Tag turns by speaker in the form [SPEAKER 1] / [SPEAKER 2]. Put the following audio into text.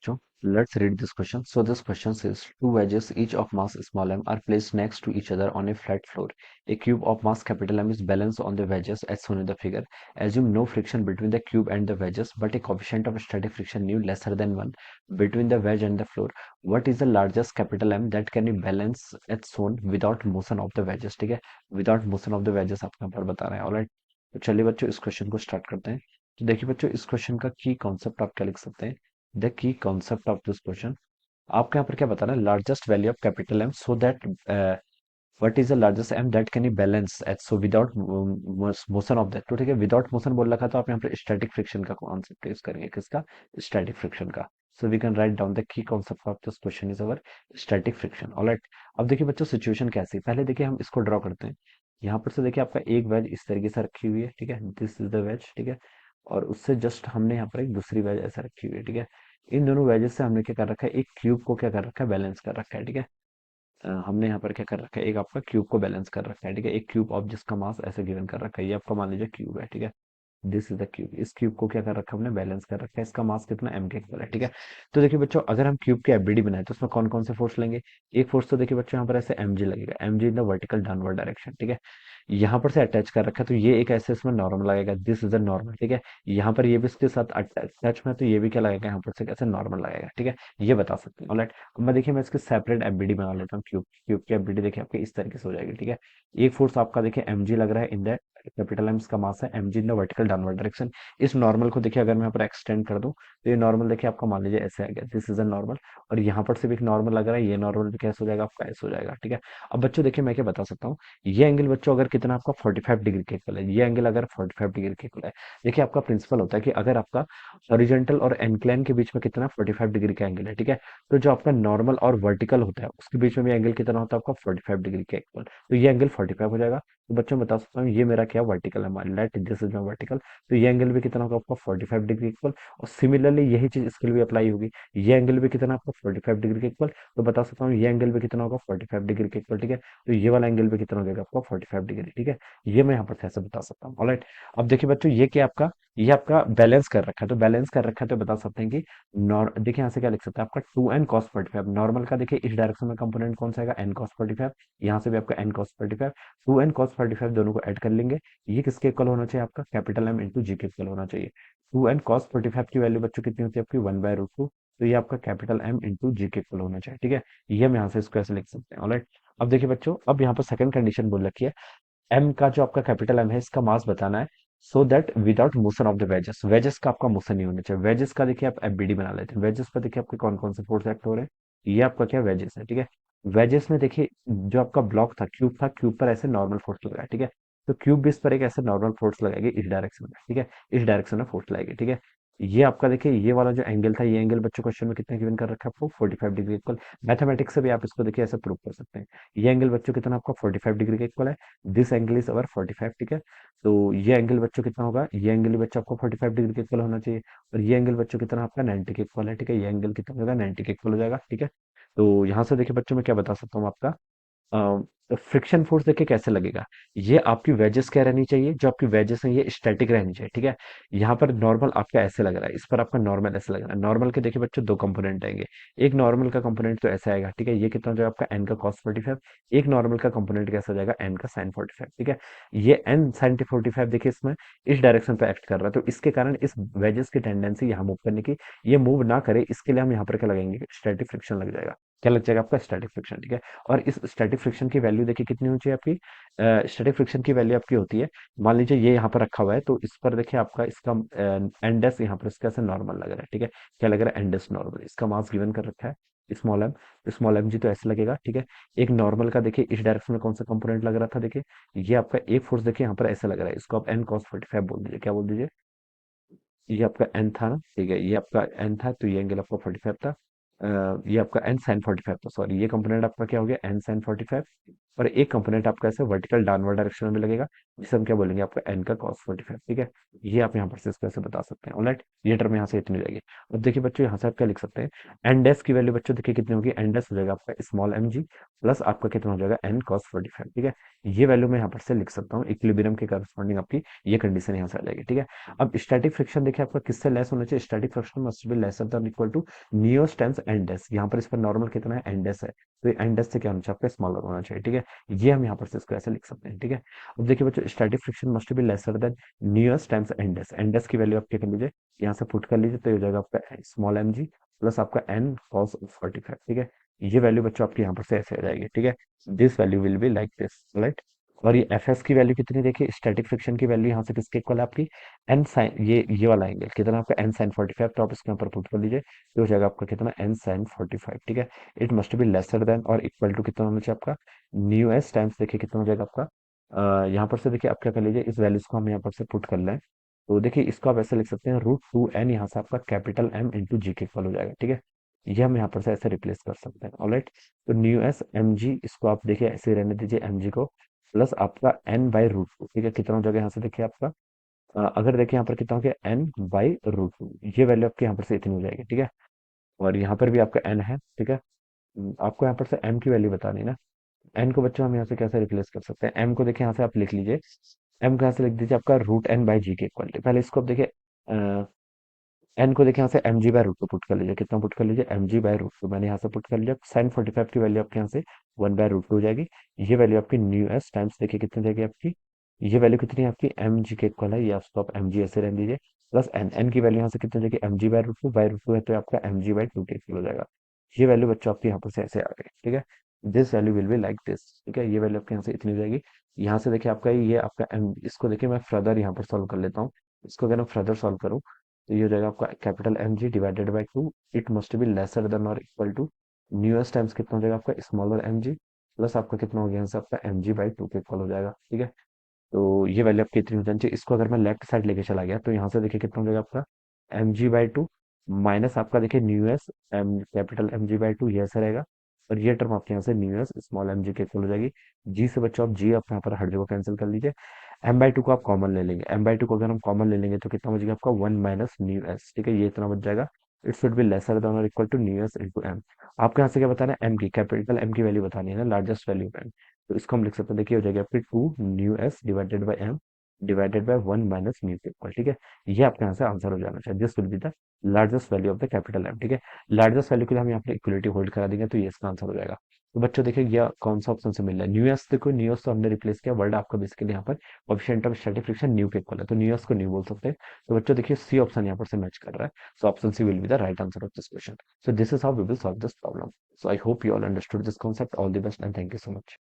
[SPEAKER 1] So let's read this question. So this question says two wedges, each of mass small m, are placed next to each other on a flat floor. A cube of mass capital M is balanced on the wedges as shown in the figure. Assume no friction between the cube and the wedges, but a coefficient of static friction nu lesser than 1 between the wedge and the floor. What is the largest capital M that can be balanced as shown without motion of the wedges? ठीक है, without motion of the wages आपको यहाँ पर बता रहे हैं. Alright, तो चलिए बच्चों इस क्वेश्चन को स्टार्ट करते हैं. तो देखिए बच्चों, इस क्वेश्चन का की कॉन्सेप्ट आप क्या लिख सकते हैं. The key concept of this question, आपको यहाँ पर क्या बताना है, largest value of capital M so that what is the largest M that can be balance at so without motion of that. तो ठीक है, विदाउट मोशन बोल रखा, तो आप यहाँ पर स्टैटिक फ्रिक्शन का कॉन्सेप्ट यूज करेंगे. किसका? स्टैटिक फ्रिक्शन का. So we can write down the key concept of this question is our static friction. Alright, अब देखिए बच्चों सिचुएशन कैसी है, पहले देखिए हम इसको ड्रॉ करते हैं. यहाँ पर से देखिए आपका एक वेज इस तरीके से रखी हुई है. ठीक है, दिस इज द वेज. ठीक है, और उससे जस्ट हमने यहाँ पर एक दूसरी वेज ऐसा रखी हुई है. ठीक है, इन दोनों वेजेस से हमने क्या कर रखा है, एक क्यूब को क्या कर रखा है, बैलेंस कर रखा है. ठीक है, हमने यहाँ पर क्या कर रखा है, एक आपका क्यूब को बैलेंस कर रखा है. ठीक है, एक क्यूब ऑफ जिसका मास ऐसे गिवन कर रखा है, ये आपका मान लीजिए क्यूब है. ठीक है, दिस इज द क्यूब. इस क्यूब को क्या कर रखा है हमने, बैलेंस कर रखा है. इसका मास कितना, एम के इक्वल है. ठीक है, तो देखिए बच्चों, अगर हम क्यूब की एफबीडी बनाए तो उसमें कौन कौन से फोर्स लेंगे. एक फोर्स तो देखिए बच्चों यहाँ पर ऐसे एम जी लगेगा, M g in the vertical downward direction. ठीक है, यहाँ पर से अटैच कर रखा है तो ये एक ऐसे इसमें नॉर्मल लगेगा, दिस इज अ नॉर्मल. ठीक है, यहाँ पर ये भी इसके साथ अटैच में, तो ये भी क्या लगेगा, यहाँ पर से कैसे नॉर्मल लगेगा. ठीक है, ये बता सकते हैं. ऑलराइट, अब मैं देखिए मैं इसके सेपरेट एफबीडी बना लेता हूँ. क्यूब क्यूब की एफबीडी देखिए आपके इस तरीके से हो जाएगी. ठीक है, एक फोर्स आपका देखिए एम जी लग रहा है इन द कैपिटल एम का मास है, M g in the vertical downward direction. इस नॉर्मल को देखिए अगर मैं यहाँ पर एक्सटेंड कर दूं तो ये नॉर्मल देखिए आपका मान लीजिए ऐसे आ गया, दिस इज अ नॉर्मल. और यहाँ पर से भी एक नॉर्मल लग रहा है, ये नॉर्मल भी कैसे हो जाएगा, आपका ऐसे हो जाएगा. ठीक है, अब बच्चों देखिए मैं क्या बता सकता हूँ, ये एंगल बच्चों अगर कितना आपका 45 डिग्री के इक्वल है, ये एंगल अगर 45 डिग्री के इक्वल है, देखिए आपका प्रिंसिपल होता है कि अगर आपका हॉरिजॉन्टल और इंक्लाइन के बीच में कितना 45 डिग्री का एंगल है. ठीक है, तो जो आपका नॉर्मल और वर्टिकल होता है उसके बीच में भी एंगल कितना होता है आपका 45 डिग्री के इक्वल. तो ये एंगल 45 हो जाएगा. तो बच्चों मैं बता सकता हूँ ये मेरा क्या वर्टिकल है, मान let this is my vertical. तो ये एंगल भी कितना होगा आपका 45 डिग्री इक्वल. और सिमिलरली यही चीज इसके लिए भी अप्लाई होगी, ये एंगल भी कितना आपका 45 डिग्री के इक्वल. तो बता सकता हूँ ये एंगल भी कितना होगा 45 डिग्री के इक्वल. ठीक है, तो ये वाला एंगल भी कितना हो जाएगा आपका 45 डिग्री. ठीक है, ये मैं यहाँ पर ऐसे बता सकता हूँ. ऑलराइट, अब देखिए बच्चों ये क्या आपका, ये आपका बैलेंस कर रखा है, तो बैलेंस कर रखा है तो बता सकते हैं कि नॉर देखिए यहाँ से क्या लिख सकते हैं आपका 2n cos 45. नॉर्मल का देखिए इस डायरेक्शन में कंपोनेंट कौन सा आएगा, n cos 45. यहाँ से भी आपका n cos 45, 2n cos 45 दोनों को ऐड कर लेंगे. ये किसके इक्वल होना चाहिए, आपका कैपिटल एम इंटू जी के इक्वल होना चाहिए. 2n cos 45 की वैल्यू बच्चों कितनी होती है आपकी 1/√2. तो ये आपका कैपिटल एम इंटू जी के इक्वल होना चाहिए. ठीक है, ये हम यहाँ से इसको ऐसे लिख सकते हैं. ऑलराइट, अब देखिए बच्चों, अब यहाँ पर सेकंड कंडीशन बोल रखी है, एम का जो आपका कैपिटल एम है इसका मास बताना है so that without motion of the wages. Wages का आपका मोशन नहीं होना चाहिए. वेजेस का देखिए आप एफबीडी बना लेते हैं. वेजेस पर देखिए आपके कौन कौन से फोर्स एक्ट हो रहे हैं, ये आपका क्या वेजेस है. ठीक है, वेजेस में देखिए जो आपका ब्लॉक था, क्यूब था, क्यूब पर ऐसे नॉर्मल फोर्स लगा है. ठीक है, तो क्यूब भी इस पर एक ऐसे नॉर्मल फोर्स लगाएगी इस डायरेक्शन में. ठीक है, इस डायरेक्शन में फोर्स लगाएगी. ठीक है, ये आपका देखिए ये वाला जो एंगल था, ये एंगल बच्चों क्वेश्चन में कितना गिवन कर रखा है आपको 45 डिग्री इक्वल. मैथमेटिक्स से भी आप इसको देखिए ऐसे प्रूव कर सकते हैं. ये एंगल बच्चों कितना आपका 45 डिग्री का इक्वल है. This angle is our 45. ठीक है, तो ये एंगल बच्चों कितना होगा, ये एंगल भी बच्चों आपको 45 डिग्री के इक्वल होना चाहिए. और ये एंगल बच्चों कितना आपका 90 के इक्वल है. ठीक है, ये एंगल कितना होगा 90 के इक्वल हो जाएगा. ठीक है, तो यहाँ से देखिए बच्चों मैं क्या बता सकता हूँ आपका, फ्रिक्शन फोर्स देखिए कैसे लगेगा. ये आपकी वेजेस क्या रहनी चाहिए, जो आपकी वेजेस है ये स्टैटिक रहनी चाहिए. ठीक है, यहाँ पर नॉर्मल आपका ऐसे लग रहा है, इस पर आपका नॉर्मल ऐसे लग रहा है. नॉर्मल के देखिए बच्चों दो कंपोनेंट आएंगे. एक नॉर्मल का कंपोनेंट तो ऐसे आएगा. ठीक है, ये कितना हो जाएगा आपका एन का cos 45. एक नॉर्मल का कंपोनेंट कैसा हो जाएगा, एन का sin 45. ठीक है, ये एन sin 45 देखिए इसमें इस डायरेक्शन पे एक्ट कर रहा है, तो इसके कारण इस वेजेस की टेंडेंसी यहाँ मूव करने की, ये मूव ना करे इसके लिए हम यहाँ पर क्या लगाएंगे, स्टैटिक फ्रिक्शन लग जाएगा. क्या लग जाएगा आपका, स्टैटिक फ्रिक्शन. ठीक है, और इस स्टैटिक फ्रिक्शन की वैल्यू देखिए कितनी होनी चाहिए आपकी, स्टैटिक फ्रिक्शन की वैल्यू आपकी होती है, मान लीजिए ये यहाँ पर रखा हुआ है तो इस पर देखिए आपका इसका एंडस यहाँ पर इसका ऐसे नॉर्मल लग रहा है. ठीक है, क्या लग रहा है, एंडस नॉर्मल. इसका मास गिवन कर रखा है small M, small M g तो ऐसे लगेगा. ठीक है, एक नॉर्मल का देखिए इस डायरेक्शन में कौन सा कंपोनेंट लग रहा था, देखिए ये आपका एक फोर्स देखिए यहाँ पर ऐसे लग रहा है, इसको आप n cos 45 बोल दीजिए. क्या बोल दीजिए, ये आपका एन था ना. ठीक है, ये आपका एन था तो ये एंगल आपका 45 था. ये आपका एन साइन 45 था, सॉरी ये कंपोनेंट आपका क्या हो गया, एन साइन 45. और एक कंपोनेंट आपका ऐसे वर्टिकल डाउनवर्ड डायरेक्शन में लगेगा, जिसे हम क्या बोलेंगे, आपका एन का cos 45, ठीक है। ये आप यहाँ पर से इसको ऐसे बता सकते हैं। ऑलराइट, ये टर्म यहाँ से इतनी हो जाएगी। अब देखिए बच्चों, यहाँ से आप क्या लिख सकते हैं, एन डैश की वैल्यू बच्चों देखिए कितनी होगी, एन डैश हो जाएगा आपका स्मॉल एम जी प्लस आपका कितना हो जाएगा एन cos 45, ठीक है। ये वैल्यू मैं यहाँ पर से लिख सकता हूँ, इक्विलिब्रियम के करस्पॉन्डिंग आपकी ये कंडीशन यहाँ से आ जाएगी, ठीक है। अब स्टैटिक फ्रिक्शन देखिए आपका किससे लेस होना चाहिए, static friction must be lesser than equal to mu s times N dash. यहाँ पर इस पर नॉर्मल कितना है, एन डैश है, तो एन डैश से क्या होना चाहिए, आपका स्मॉलर होना चाहिए, ठीक है। ये हम यहाँ पर से इसको ऐसे लिख सकते हैं, ठीक है। अब देखिए बच्चों, static friction must be lesser than mu s times N dash. N dash की वैल्यू आप क्या कर लीजिए, यहाँ से पुट कर लीजिए, तो ये हो जाएगा आपका स्मॉल एम जी प्लस आपका एन cos 45, ठीक है। ये वैल्यू बच्चों आपकी यहाँ पर से ऐसे आ जाएगी, ठीक है। This value will be like this, right. और ये एफ एस की वैल्यू कितनी, देखिए स्टैटिक फ्रिक्शन की वैल्यू यहाँ से किसके इक्वल है आपकी, एन साइन, ये वाला एंगल कितना आपका एन साइन 45, तो आप इसके ऊपर पुट कर लीजिए, ये हो जाएगा आपका कितना एन साइन 45, ठीक है। It must be lesser than और इक्वल टू कितना होना चाहिए आपका न्यू एस टाइम्स, देखिए कितना हो जाएगा आपका यहाँ पर से देखिए आप क्या कर लीजिए, इस वैल्यूज को हम यहाँ पर से पुट कर लें, तो देखिए इसको आप ऐसे लिख सकते हैं, √2n यहाँ से आपका कैपिटल एम इंटू जी के इक्वल हो जाएगा, ठीक है। ये हम यहाँ पर से ऐसे रिप्लेस कर सकते हैं, ऑलराइट। तो न्यू एस एम जी, इसको आप देखिए ऐसे ही रहने दीजिए एम जी को, प्लस आपका एन बाई √2, ठीक है। कितना हो जाएगा यहाँ से देखिए आपका अगर देखिए यहाँ पर कितना हो गया एन बाई √2, ये वैल्यू आपके यहाँ पर से इतनी हो जाएगी, ठीक है। और यहाँ पर भी आपका एन है, ठीक है। आपको यहाँ पर से एम की वैल्यू बतानी है ना। एन को बच्चों हम यहाँ से कैसे रिप्लेस कर सकते हैं, एम को देखिए यहाँ से आप लिख लीजिए, एम को यहाँ से लिख दीजिए आपका √n बाई जी के इक्वल, पहले इसको आप देखिए एन को देखिए यहाँ से एम जी बाई √2 पुट कर लीजिए, कितना पुट कर लीजिए एम जी बाई √2, मैंने यहाँ से पुट कर लिया, साइन 45 की वैल्यू आपके यहाँ से 1/√2 हो जाएगी। ये वैल्यू आपकी न्यू एस टाइम्स देखिए कितनी जाएगी आपकी, ये वैल्यू कितनी है आपकी एम जी के इक्वल है, ये आप एम जी ऐसे रहने दीजिए, प्लस एन, एन की वैल्यू यहाँ से कितनी जाएगी एम जी बाई √2 है, तो आपका एम जी बाई 2 के इक्वल हो जाएगा। ये वैल्यू बच्चों आपकी यहाँ पर से ऐसे आ गई, ठीक है। This value will be like this, ठीक है। ये वैल्यू आपके यहाँ से इतनी हो जाएगी। यहाँ से देखिए आपका ये आपका एम, इसको देखिए मैं फर्दर यहाँ पर सॉल्व कर लेता हूँ। इसको अगर मैं फर्दर सॉल्व करूँ, तो ये हो जाएगा आपका capital M g divided by 2, it must be lesser than और इक्वल टू न्यूएस्ट टाइम्स कितना हो जाएगा आपका स्मॉलर एम जी, प्लस आपका कितना हो गया यहाँ से आपका एम जी बाई 2 के इक्वल हो जाएगा, ठीक है। तो ये वैल्यू आपकी इतनी हो जानी चाहिए। इसको अगर मैं लेफ्ट साइड लेके चला गया, तो यहाँ से देखिए कितना हो जाएगा आपका एम जी बाई 2 माइनस आपका देखिए mu s M capital M g by 2, ये ऐसा रहेगा। और ये टर्म आपके यहाँ से mu s small M g के इक्वल हो जाएगी। जी से बच्चों आप जी आप यहाँ पर हर जगह कैंसिल कर लीजिए, एम बाई 2 को आप कॉमन ले लेंगे, एम बाई 2 को अगर हम कॉमन ले लेंगे तो कितना बचेगा आपका 1 माइनस न्यू एस, ठीक है। ये इतना बच जाएगा, it should be lesser than और equal to nu S into M. आपको यहाँ से क्या बताना है, एम की कैपिटल एम की वैल्यू बतानी है ना, लार्जेस्ट वैल्यू एम। तो इसको हम लिख सकते हैं, देखिए हो जाएगा आपकी 2 mu s divided by M divided by 1 minus mu के इक्वल, ठीक है। ये आपके यहाँ से आंसर हो जाना चाहिए, this will be the largest value of the capital M, ठीक है। लार्जेस्ट वैल्यू के लिए हम यहाँ पे इक्वलिटी होल्ड करा देंगे, तो ये इसका आंसर हो जाएगा। तो बच्चों देखिए ये कौन सा ऑप्शन से मिल रहा है, न्यूएस, देखो न्यूएस तो हमने रिप्लेस किया, वर्ड आपका बेसिकली यहाँ पर coefficient of static friction new के इक्वल है, तो न्यूएस को न्यू बोल सकते हैं। तो बच्चों देखिए सी ऑप्शन यहाँ पर से मैच कर रहा है, so option C will be the right answer of this question. So this is how we will solve this problem. So I hope you all understood this concept, all the best and thank you so much.